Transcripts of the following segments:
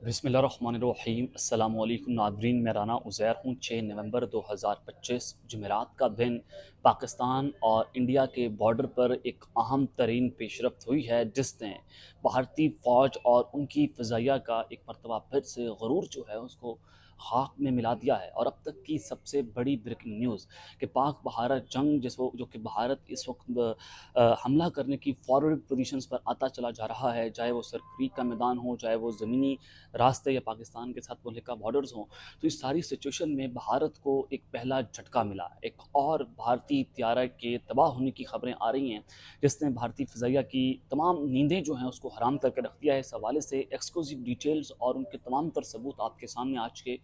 बिस्मिल्लाहिर्रहमानिर्रहीम अस्सलाम वालेकुम नादरीन। मैं राना उज़ैर हूँ। 6 नवंबर 2025 जुमेरात का दिन पाकिस्तान और इंडिया के बॉर्डर पर एक अहम तरीन पेशरफ्त हुई है, जिसने भारतीय फ़ौज और उनकी फ़िज़ाइया का एक मरतबा फिर से गुरूर जो है उसको खाक में मिला दिया है। और अब तक की सबसे बड़ी ब्रेकिंग न्यूज़ कि पाक भारत जंग जो कि भारत इस वक्त हमला करने की फॉरवर्ड पोजीशंस पर आता चला जा रहा है, चाहे वो सर क्रीक का मैदान हो, चाहे वो ज़मीनी रास्ते या पाकिस्तान के साथ मुल्क का बॉर्डर्स हों। तो इस सारी सिचुएशन में भारत को एक पहला झटका मिला। एक और भारतीय त्यारा के तबाह होने की खबरें आ रही हैं, जिसने भारतीय फ़िज़ाइया की तमाम नींदें जो हैं उसको हराम करके रख दिया है। इस हवाले से एक्सक्लूसिव डिटेल्स और उनके तमाम तर सबूत आपके सामने आज के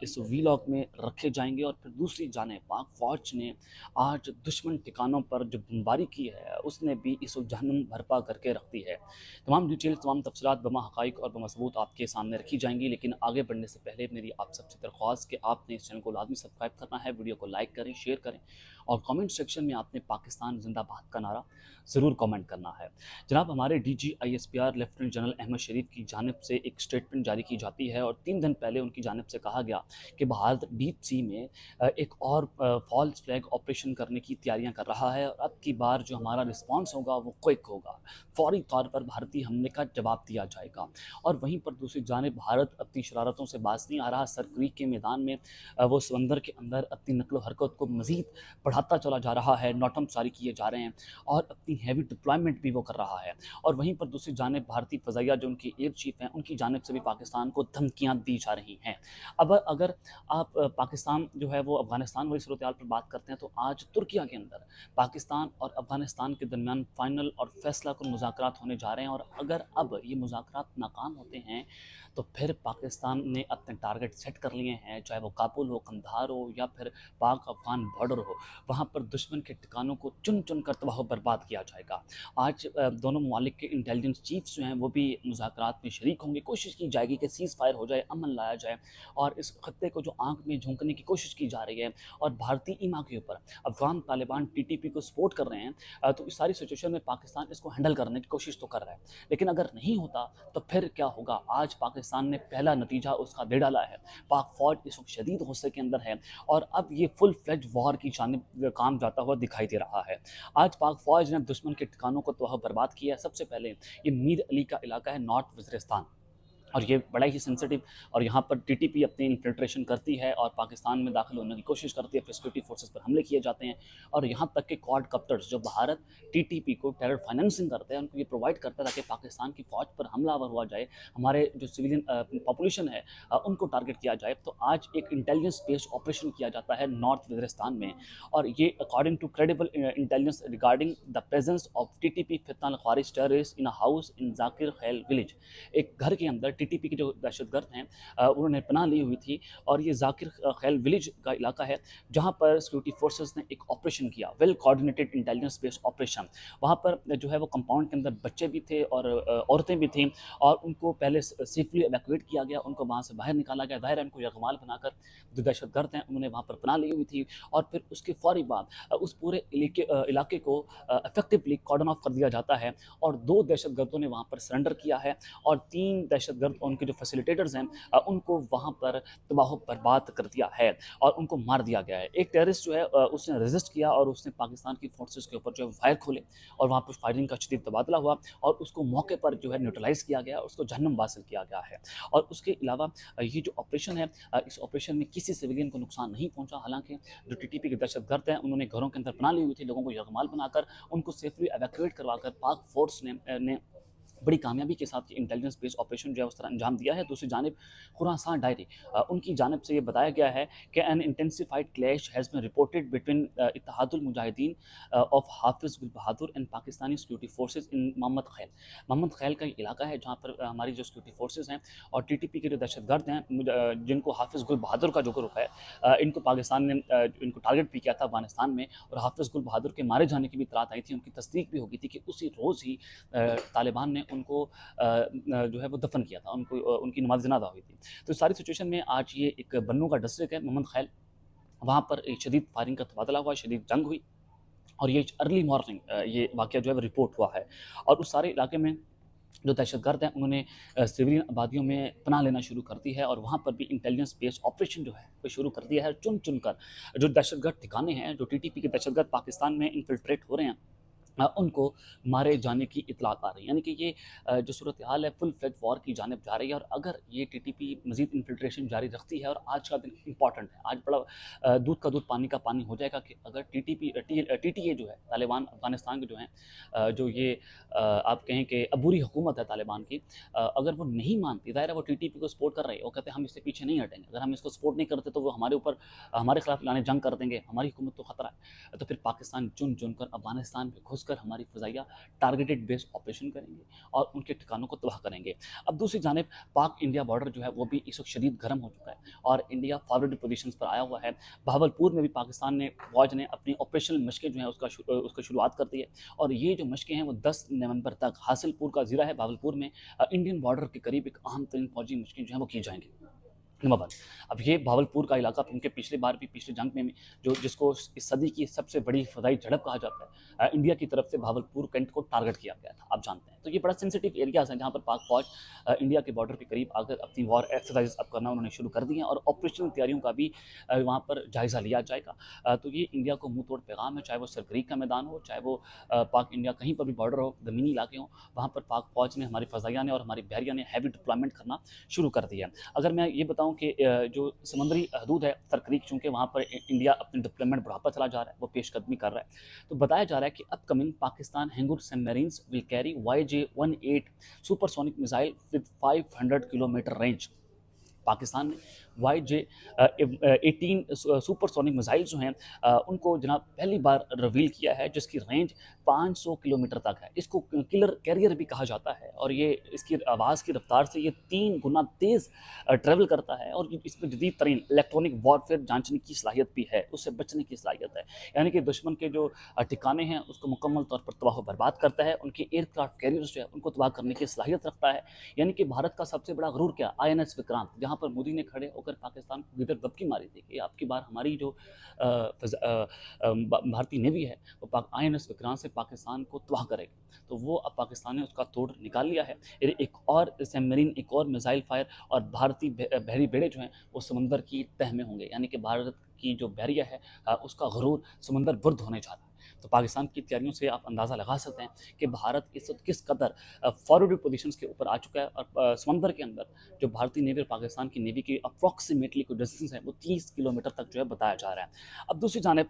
इस वीलॉग में रखे जाएंगे। और फिर दूसरी जानिब पाक फ़ौज ने आज दुश्मन ठिकानों पर जो बमबारी की है उसने भी इस जहन्नुम भरपा करके रख दी है। तमाम डिटेल्स, तमाम तफसीलात, बमा हक़ाइक़ और बमा सबूत आपके सामने रखी जाएंगी। लेकिन आगे बढ़ने से पहले मेरी आप सबसे दरख्वास्त कि आपने इस चैनल को लाजमी सब्सक्राइब करना है, वीडियो को लाइक करें, शेयर करें और कमेंट सेक्शन में आपने पाकिस्तान जिंदाबाद का नारा ज़रूर कमेंट करना है। जनाब, हमारे DGISPR लेफ्टिनेंट जनरल अहमद शरीफ की जानिब से एक स्टेटमेंट जारी की जाती है और 3 दिन पहले उनकी जानिब से कहा गया कि भारत डीप सी में एक और फॉल्स फ्लैग ऑपरेशन करने की तैयारियां कर रहा है और अब की बार जो हमारा रिस्पांस होगा वो क्विक होगा, फौरी तौर पर भारतीय हमले का जवाब दिया जाएगा। और वहीं पर दूसरी जानिब भारत अपनी शरारतों से बाज नहीं आ रहा। सर क्रीक के मैदान में वो समंदर के अंदर अपनी नकलो हरकत को मज़ीद बढ़ाता चला जा रहा है, नोटम जारी किए जा रहे हैं और अपनी हैवी डिप्लॉयमेंट भी वो कर रहा है। और वहीं पर दूसरी जानिब भारतीय फ़ज़ाइया जो उनकी एयर चीफ हैं, उनकी जानिब से भी पाकिस्तान को धमकियाँ दी जा रही हैं। अब अगर आप पाकिस्तान जो है वो अफ़गानिस्तान वाली सूरत हाल पर बात करते हैं, तो आज तुर्किया के अंदर पाकिस्तान और अफ़गानिस्तान के दरमियान फ़ाइनल और फ़ैसला कुन मुज़ाकरात होने जा रहे हैं। और अगर अब ये मुज़ाकरात नाकाम होते हैं तो फिर पाकिस्तान ने अपने टारगेट सेट कर लिए हैं, चाहे वो काबुल हो, कंधार हो या फिर पाक अफ़गान बॉर्डर हो। वहाँ पर दुश्मन के ठिकानों को चुन चुन कर तबाह बर्बाद किया जाएगा। आज दोनों ममालिक के इंटेलिजेंस चीफ्स जो हैं वो भी मुज़ाकरात में शरीक होंगे। कोशिश की जाएगी कि सीज़ फायर हो जाए, अमन लाया जाए और इस खत्ते को जो आंख में झोंकने की कोशिश की जा रही है और भारतीय ईमा के ऊपर अफगान तालिबान TTP को सपोर्ट कर रहे हैं, तो इस सारी सिचुएशन में पाकिस्तान इसको हैंडल करने की कोशिश तो कर रहा है। लेकिन अगर नहीं होता तो फिर क्या होगा? आज पाकिस्तान ने पहला नतीजा उसका दे डाला है। पाक फौज इस वक्त शदीद गुस्से के अंदर है और अब ये फुल फ्लेज वॉर की जानिब काम जाता हुआ दिखाई दे रहा है। आज पाक फौज ने दुश्मन के ठिकानों को तबाह बर्बाद किया है। सबसे पहले ये मीर अली का इलाका है, नॉर्थ वज़ीरिस्तान, और ये बड़ा ही सेंसिटिव और यहाँ पर TTP अपनी इन्फिल्ट्रेशन करती है और पाकिस्तान में दाखिल होने की कोशिश करती है। फिर सिक्योरिटी फोर्सेस पर हमले किए जाते हैं और यहाँ तक कि क्वाड कप्टर्स जो भारत TTP को टेरर फाइनेंसिंग करते हैं, उनको ये प्रोवाइड करता है ताकि पाकिस्तान की फ़ौज पर हमलावर हुआ जाए, हमारे जो सिविलियन पॉपुलेशन है उनको टारगेट किया जाए। तो आज एक इंटेलिजेंस बेस्ड ऑपरेशन किया जाता है नॉर्थ वज़ीरिस्तान में, और ये according to credible intelligence regarding the presence of TTP फितना खारिज terrorist in a house in Zakir Khel village. एक घर के अंदर TTP के जो दहशतगर्द हैं उन्होंने पनाह ली हुई थी और ये जाकिर खैल विलेज का इलाका है, जहाँ पर सिक्योरिटी फोर्सेस ने एक ऑपरेशन किया, well coordinated intelligence based operation. वहाँ पर जो है वो कंपाउंड के अंदर बच्चे भी थे और औरतें भी थीं और उनको पहले सेफली एवैक्यूएट किया गया, उनको वहाँ से बाहर निकाला गया। ज़ाहिर है उनको यरगमाल बनाकर जो दहशतगर्द हैं उन्होंने वहाँ पर पनाह ली हुई थी और फिर उसके फौरी बाद उस पूरे इलाके को इफेक्टिवली कॉर्डन ऑफ कर दिया जाता है और 2 दहशतगर्दों ने वहाँ पर सरेंडर किया है और 3 दहशतगर्द उनके जो फैसिलिटेटर्स हैं उनको वहाँ पर तबाह बर्बाद कर दिया है और उनको मार दिया गया है। एक टेररिस्ट जो है उसने रेजिस्ट किया और उसने पाकिस्तान की फोर्सेस के ऊपर जो है फायर खोले और वहाँ पर फायरिंग का शदीद तबादला हुआ और उसको मौके पर जो है न्यूट्रलाइज किया गया, उसको जहन्नुम हासिल किया गया है। और उसके अलावा ये जो ऑपरेशन है, इस ऑपरेशन में किसी सिविलियन को नुकसान नहीं पहुँचा। हालांकि जो TTP के दहशतगर्द हैं उन्होंने घरों के अंदर पनाह ली हुई थी, लोगों को यरगमाल बनाकर उनको सेफली एवैक्यूएट करवाकर पाक फोर्स ने बड़ी कामयाबी के साथ इंटेलिजेंस बेस्ड ऑपरेशन जो है उस तरह अंजाम दिया है। दूसरी जानिब खुरासान डायरी, उनकी जानिब से ये बताया गया है कि an intensified clash has been reported between Ittehadul Mujahideen of Hafiz Gul Bahadur and Pakistani security forces in Mohammad Khel. Mohammad खैल का इलाका है जहाँ पर हमारी जो सिक्योरिटी फोर्सेस हैं और TTP के जो दहशतगर्द हैं, जिनको हाफिज़ गुल बहादुर का जो ग्रुप है, इनको पाकिस्तान ने इनको टारगेट भी किया था अफगानिस्तान में और हाफिज़ गुल बहादुर के मारे जाने की भी इतलात आई थी। उनकी तस्दीक भी हो गई थी कि उसी रोज़ ही तालिबान ने उनको जो है वो दफन किया था, उनको उनकी नमाज जनाजा हुई थी। तो सारी सिचुएशन में आज ये एक बन्नू का डिस्ट्रिक्ट है मोहम्मद खैल, वहाँ पर एक शदीद फायरिंग का तबादला हुआ, शदीद जंग हुई और ये अर्ली मॉर्निंग ये वाक़या जो है वो रिपोर्ट हुआ है और उस सारे इलाके में जो दहशत गर्द हैं उन्होंने सिविलियन आबादियों में पनाह लेना शुरू कर दी है और वहाँ पर भी इंटेलिजेंस बेस्ड ऑपरेशन जो है वो शुरू कर दिया है। चुन चुन कर जो दहशत गर्द ठिकाने हैं, जो टीटीपी के दहशत गर्द पाकिस्तान में इन्फिल्ट्रेट हो रहे हैं, उनको मारे जाने की इतलात आ रही है। यानी कि ये जो सूरत हाल है फुल फ्लेज वॉर की जानिब जा रही है। और अगर ये टीटीपी मजीद इन्फिल्ट्रेशन जारी रखती है, और आज का दिन इंपॉर्टेंट है, आज बड़ा दूध का दूध पानी का पानी हो जाएगा कि अगर टीटीए जो है तालिबान अफगानिस्तान के जो हैं, जो ये आप कहें कि अबूरी हुकूमत है तालिबान की, अगर वो नहीं मानती, ज़ाहिर है वो टीटीपी को सपोर्ट कर रही है, वो कहते हैं हम इससे पीछे नहीं हटेंगे, अगर हम इसको सपोर्ट नहीं करते तो वो हमारे ऊपर हमारे खिलाफ लाने जंग कर देंगे, हमारी हुकूमत तो खतरा है। तो फिर पाकिस्तान चुन चुन कर अफगानिस्तान में घुस कर हमारी फ़ज़ाइया टारगेटेड बेस्ड ऑपरेशन करेंगे और उनके ठिकानों को तबाह करेंगे। अब दूसरी जानिब पाक इंडिया बॉर्डर जो है वो भी इस वक्त शदीद गर्म हो चुका है और इंडिया फॉरवर्ड पोजीशंस पर आया हुआ है। बहावलपुर में भी पाकिस्तान ने फ़ौज ने अपनी ऑपरेशनल मशकें जो हैं उसका शुरुआत कर दी है, और ये जो मशकें हैं वो 10 नवंबर तक, हासिलपुर का ज़िला है बहावलपुर में, इंडियन बॉर्डर के करीब एक अहम तरीन फ़ौजी मशकें जो हैं वो की जाएंगी। नंबर 1, अब ये बहावलपुर का इलाका, क्योंकि पिछली बार भी पिछली जंग में जो जिसको इस सदी की सबसे बड़ी फ़दाई झड़प कहा जाता है, इंडिया की तरफ से बहावलपुर कैंट को टारगेट किया गया था, आप जानते हैं। तो ये बड़ा सेंसिटिव एरियाज़ हैं जहाँ पर पाक फ़ौज इंडिया के बॉर्डर के करीब आकर अपनी वॉर एक्सरसाइज अब करना उन्होंने शुरू कर दिए हैं, और ऑपरेशनल तैयारियों का भी वहाँ पर जायज़ा लिया जाएगा। तो ये इंडिया को मुँह तोड़ पैगाम है, चाहे वो सरक्रीक का मैदान हो, चाहे वो पाक इंडिया कहीं पर भी बॉर्डर हो, ज़मीनी इलाके हों, वहाँ पर पाक फ़ौज ने, हमारी फ़ज़ाइया ने और हमारी बहरिया ने हैवी डिप्लॉयमेंट करना शुरू कर दिया है। अगर मैं ये बताऊं कि जो समुद्री हदूद है सरक्रीक, चूँकि वहाँ पर इंडिया अपनी डिप्लॉयमेंट बढ़ाता चला जा रहा है, वो पेशकदमी कर रहा है, तो बताया जा रहा है कि upcoming Pakistan Hangor submarines will carry YJ-18 supersonic missile with 500 kilometre range. Pakistan ने YJ-18 सुपरसोनिक मिसाइल जो हैं उनको जनाब पहली बार रिवील किया है, जिसकी रेंज 500 किलोमीटर तक है। इसको किलर कैरियर भी कहा जाता है, और ये इसकी आवाज़ की रफ्तार से ये 3 गुना तेज़ ट्रैवल करता है, और इसमें जदीद तरीन इलेक्ट्रॉनिक वॉरफेयर जांचने की सलाहियत भी है, उससे बचने की सलाहियत है। यानी कि दुश्मन के जो ठिकाने हैं उसको मुकम्मल तौर पर तबाह बर्बाद करता है, उनके एयरक्राफ्ट कैरियर्स जो है उनको तबाह करने की सलाहियत रखता है। यानी कि भारत का सबसे बड़ा गरूर क्या, INS विक्रांत, जहाँ पर मोदी ने खड़े होकर पाकिस्तान को गिदर दबकी मारी थी कि आपकी बार हमारी जो भारतीय नेवी है वो INS विक्रांत से पाकिस्तान को तबाह करेगी, तो वो अब पाकिस्तान ने उसका तोड़ निकाल लिया है। एक और सबमरीन, एक और मिसाइल फायर, और भारतीय बहरी बेड़े जो हैं वो समंदर की तह में होंगे। यानी कि भारत की जो बहरिया है उसका गरूर समंदर बुर्द होने जा रहा है। तो पाकिस्तान की तैयारियों से आप अंदाज़ा लगा सकते हैं कि भारत इस वक्त किस कदर फॉरवर्ड पोजीशंस के ऊपर आ चुका है, और समंदर के अंदर जो भारतीय नेवी और पाकिस्तान की नेवी की अप्रॉक्सीमेटली कोई डिस्टेंस है वो 30 किलोमीटर तक जो है बताया जा रहा है। अब दूसरी जानिब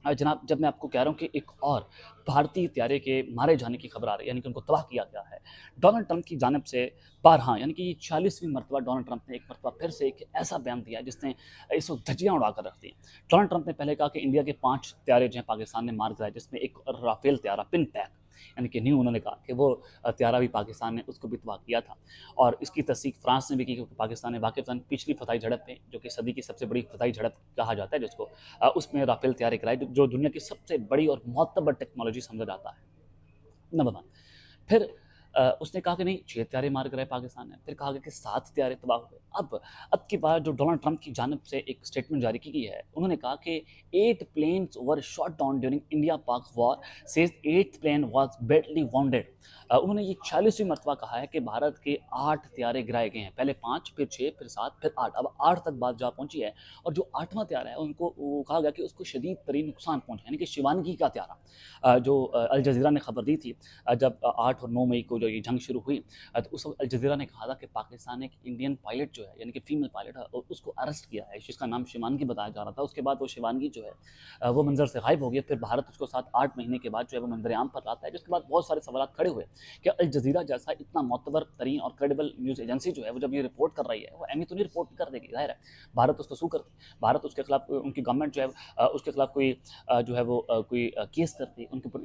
जनाब, जब मैं आपको कह रहा हूँ कि एक और भारतीय त्यारे के मारे जाने की खबर आ रही है, यानी कि उनको तबाह किया गया है डोनाल्ड ट्रंप की जानिब से, बारहा, यानी कि ये 40वीं मरतबा डोनाल्ड ट्रंप ने एक मरतबा फिर से एक ऐसा बयान दिया जिसने इस वक्त धज्जियाँ उड़ा कर रख दी। डोनाल्ड ट्रंप ने पहले कहा कि इंडिया के 5 त्यारे जो हैं पाकिस्तान ने मार गिराए, जिसमें एक राफेल त्यारा पिन पैक, यानी कि न्यू, उन्होंने कहा कि वो त्यारा भी पाकिस्तान ने उसको भी तबाह किया था। और इसकी तस्दीक फ्रांस ने भी की, क्योंकि पाकिस्तान ने वाक़िफ़तन पिछली फ़दाई झड़प में, जो कि सदी की सबसे बड़ी फ़दाई झड़प कहा जाता है जिसको, उसमें राफेल तैयारी कराई, जो दुनिया की सबसे बड़ी और मोतबर टेक्नोलॉजी समझा जाता है। नंबर 1, फिर उसने कहा कि नहीं 6 त्यारे मार गिराए पाकिस्तान ने, फिर कहा गया कि 7 त्यारे तबाह हुए। अब की बार जो डोनाल्ड ट्रंप की जानिब से एक स्टेटमेंट जारी की गई है, उन्होंने कहा कि 8 planes were shot down during India Pak war, says 8th plane was badly wounded. उन्होंने ये 40वीं मरतबा कहा है कि भारत के 8 त्यारे गिराए गए हैं, पहले 5, फिर 6, फिर 7, फिर 8, अब 8 तक बात जा पहुंची है। और जो 8वां त्यारा है उनको वो कहा गया कि उसको शदीद तरीन नुकसान पहुंचा, यानी कि शिवानगी का त्यारा, जो अल जज़ीरा ने खबर दी थी जब 8 और 9 मई को जो ये जंग शुरू हुई, तो उस वक्त अल जज़ीरा ने कहा था कि पाकिस्तान ने एक इंडियन पायलट जो है, यानी कि फीमेल पायलट है, और उसको अरेस्ट किया है, जिसका नाम शिवानगी बताया जा रहा था। उसके बाद वो शिवानगी जो है वो मंजर से गायब हो गई। फिर भारत उसको 7-8 महीने के बाद जो है वो मंजर-ए-आम पर लाता है, जिसके बाद बहुत सारे सवाल खड़े हुए कि अल जज़ीरा जैसा इतना मोतबर तरीन और क्रेडिबल न्यूज़ एजेंसी जो है वो जब ये रिपोर्ट कर रही है, वो एमी तो नहीं रिपोर्ट कर देगी, ज़ाहिर है भारत उसको सू करती, भारत उसके खिलाफ, उनकी गवर्नमेंट जो है उसके खिलाफ कोई जो है वो कोई केस करती, उनके ऊपर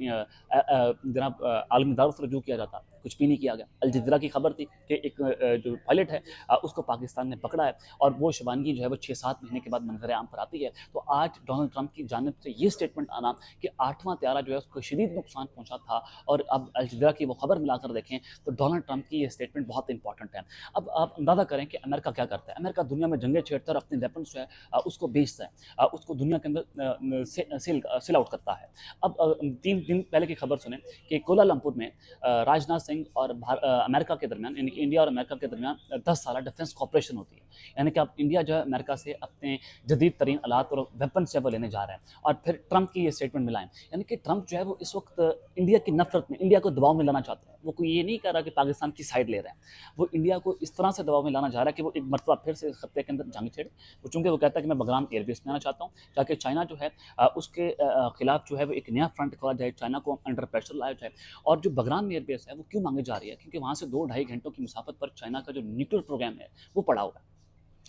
जनाब आलमी अदालत रजू किया जाता, कुछ भी नहीं किया गया। अल जज़ीरा की खबर थी कि एक जो पायलट है उसको पाकिस्तान ने पकड़ा है, और वो शिवानगी जो है वो 6-7 महीने के बाद मंजर-ए-आम पर आती है। तो आज डोनाल्ड ट्रंप की जानिब से ये स्टेटमेंट आना कि 8वां त्यारा जो है उसको शदीद नुकसान पहुंचा था, और अब अल जज़ीरा की वो खबर मिलाकर देखें तो डोनाल्ड ट्रंप की ये स्टेटमेंट बहुत इंपॉर्टेंट है। अब आप अंदाज़ा करें कि अमेरिका क्या करता है। अमेरिका दुनिया में जंगें छेड़ता है और अपने वेपन्स जो है उसको बेचता है, उसको दुनिया के अंदर सेल आउट करता है। अब 3 दिन पहले की खबर सुने कि कोलालमपुर में राजनाथ सिंह सिंह और अमेरिका के दरमियान, यानी कि इंडिया और अमेरिका के दरमियान 10 साल डिफेंस कॉपरेशन होती है। यानी कि अब इंडिया जो है अमेरिका से अपने जदीद तरीन आलात और वेपन्स जो है वो लेने जा रहा है। और फिर ट्रंप की ये स्टेटमेंट मिलाएं, यानी कि ट्रंप जो है वो इस वक्त इंडिया की नफरत में, इंडिया को दबाव में लाना चाहते हैं। वो कोई ये नहीं कह रहा कि पाकिस्तान की साइड ले रहा है, वो इंडिया को इस तरह से दबाव में लाना चाह रहा है कि वो एक मरतबा फिर से इस खत्ते के अंदर जंग छेड़े। वो चूंकि वो कहता है कि मैं बगराम एयरबेस में आना चाहता हूँ, ताकि चाइना जो है उसके खिलाफ जो है वो एक नया फ्रंट खोला जाए, चाइना को अंडर प्रेशर लाया जाए। और जो बगराम एयरबेस है वो क्यों मांगी जा रही है, क्योंकि वहाँ से 2-2.5 घंटों की मुसाफत पर चाइना का जो न्यूक्लियर प्रोग्राम है वो पड़ा हुआ है।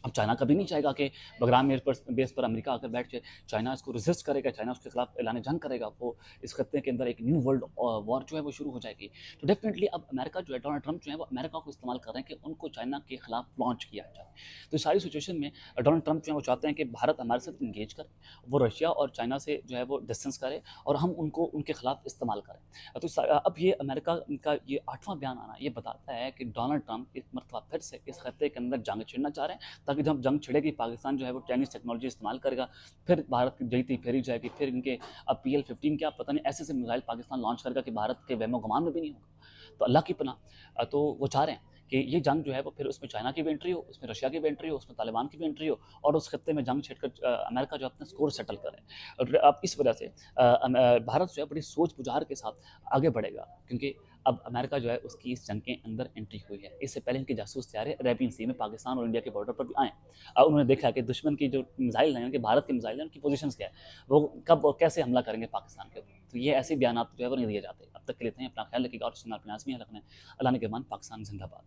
अब चाइना कभी नहीं चाहेगा कि बगराम एयर पर बेस पर अमेरिका आकर बैठ जाए। चाइना इसको रेजिस्ट करेगा, चाइना उसके खिलाफ ऐलान जंग करेगा, वो इस खत्ते के अंदर एक न्यू वर्ल्ड वॉर जो है वो शुरू हो जाएगी। तो डेफिनेटली अब अमेरिका जो है, डोनाल्ड ट्रंप जो है वो अमेरिका को इस्तेमाल कर रहे हैं कि उनको चाइना के खिलाफ लॉन्च किया जाए। तो इस सारी सिचुएशन में डोनाल्ड ट्रंप जो है वो चाहते हैं कि भारत हमारे साथ इंगेज करे, वो रशिया और चाइना से जो है वो डिस्टेंस करे और हम उनको उनके खिलाफ इस्तेमाल करें। तो अब ये अमेरिका का ये 8वां बयान आना ये बताता है कि डोनाल्ड ट्रंप एक मरतबा फिर से इस खत्ते के अंदर जंग छेड़ना चाह रहे हैं, ताकि जब जंग छिड़ेगी पाकिस्तान जो है वो चाइनीज़ टेक्नोलॉजी इस्तेमाल करेगा, फिर भारत की जईती फेरी जाएगी, फिर इनके अब PL-15 क्या पता नहीं ऐसे ऐसे मिसाइल पाकिस्तान लॉन्च करेगा कि भारत के वहमो गुमान में भी नहीं होगा। तो अल्लाह की पनाह। तो वो चाह रहे हैं कि ये जंग जो है वो फिर उसमें चाइना की भी एंट्री हो, उसमें रशिया की भी एंट्री हो, उसमें तालिबान की भी एंट्री हो, और उस खत्ते में जंग छेड़कर अमेरिका जो अपना स्कोर सेटल करे। और अब इस वजह से भारत जो है बड़ी सोच बुझार के साथ आगे बढ़ेगा, क्योंकि अब अमेरिका जो है उसकी इस जंग के अंदर एंट्री हुई है। इससे पहले इनके जासूस तैयार है अरेबियन सी में पाकिस्तान और इंडिया के बॉर्डर पर भी आए। अब उन्होंने देखा कि दुश्मन की जो मिसाइल हैं, उनके भारत के मिसाइल हैं, उनकी पोजीशंस क्या है, वो कब और कैसे हमला करेंगे पाकिस्तान के ऊपर। तो ये ऐसे बयान जो है वो नहीं दिए जाते। अब तक के लिए इतना ही। अपना ख्याल रखिएगा और सुनना अपने आज़मी रखना है। अल्लाह ने के मान। पाकिस्तान जिंदाबाद।